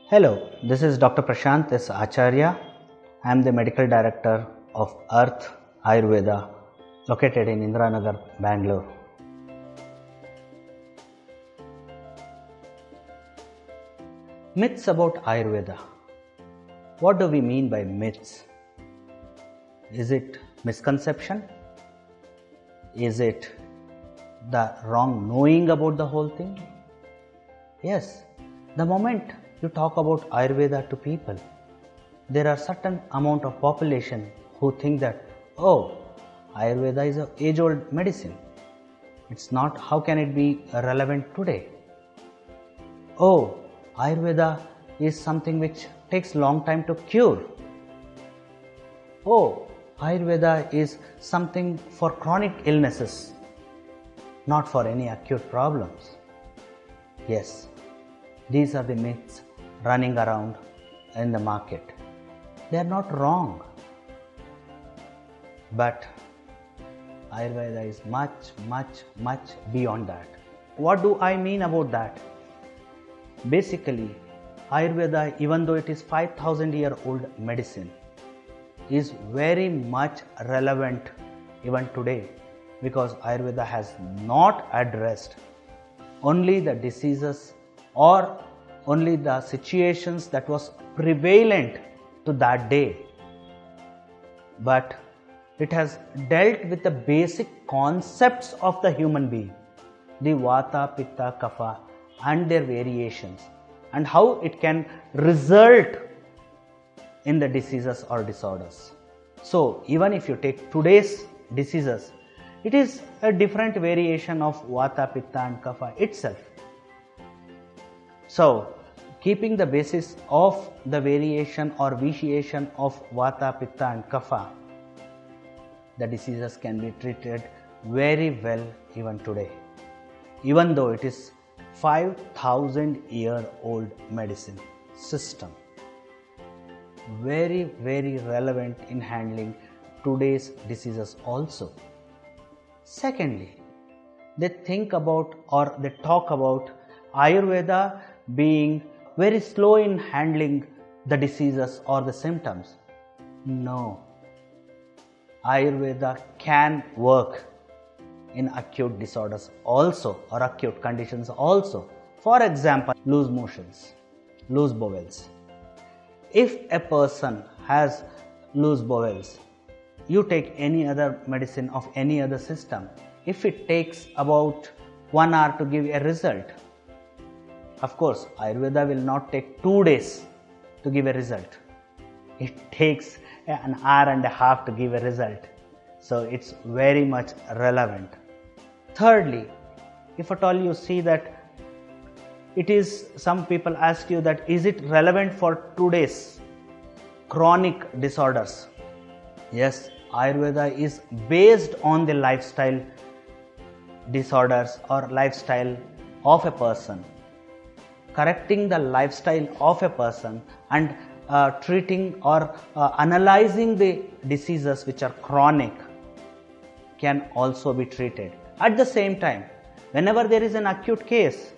Hello, this is Dr. Prashant S. Acharya. I am the Medical Director of Earth Ayurveda located in Indiranagar, Bangalore. Myths about Ayurveda. What do we mean by myths? Is it misconception? Is it the wrong knowing about the whole thing? Yes, the moment you talk about Ayurveda to people, there are certain amount of population who think that, oh, Ayurveda is an age-old medicine. It's not, how can it be relevant today? Oh, Ayurveda is something which takes long time to cure. Oh, Ayurveda is something for chronic illnesses, not for any acute problems. Yes, these are the myths running around in the market. They are not wrong. But Ayurveda is much beyond that. What do I mean about that? Basically, Ayurveda, even though it is 5,000-year-old medicine, is very much relevant even today, because Ayurveda has not addressed only the diseases or only the situations that was prevalent to that day, but it has dealt with the basic concepts of the human being, the Vata, Pitta, Kapha and their variations, and how it can result in the diseases or disorders. So even if you take today's diseases, it is a different variation of Vata, Pitta and Kapha itself. So keeping the basis of the variation or vitiation of Vata, Pitta and Kapha, the diseases can be treated very well even today, even though it is 5,000-year-old medicine system. Very relevant in handling today's diseases also. Secondly, they think about or they talk about Ayurveda being very slow in handling the diseases or the symptoms. No. Ayurveda can work in acute disorders also, or acute conditions also. For example, loose motions, loose bowels. If a person has loose bowels, you take any other medicine of any other system, if it takes about 1 hour to give a result, of course, Ayurveda will not take 2 days to give a result. It takes an hour and a half to give a result. So it's very much relevant. Thirdly, if at all you see that it is, some people ask you that, is it relevant for today's chronic disorders? Yes, Ayurveda is based on the lifestyle disorders or lifestyle of a person. Correcting the lifestyle of a person and treating or analyzing the diseases which are chronic can also be treated. At the same time, whenever there is an acute case,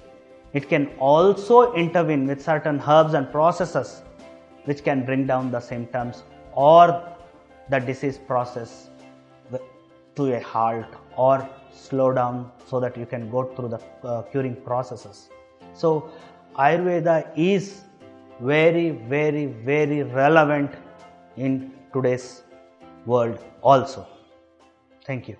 it can also intervene with certain herbs and processes which can bring down the symptoms or the disease process to a halt or slow down so that you can go through the curing processes. So Ayurveda is very relevant in today's world also. Thank you.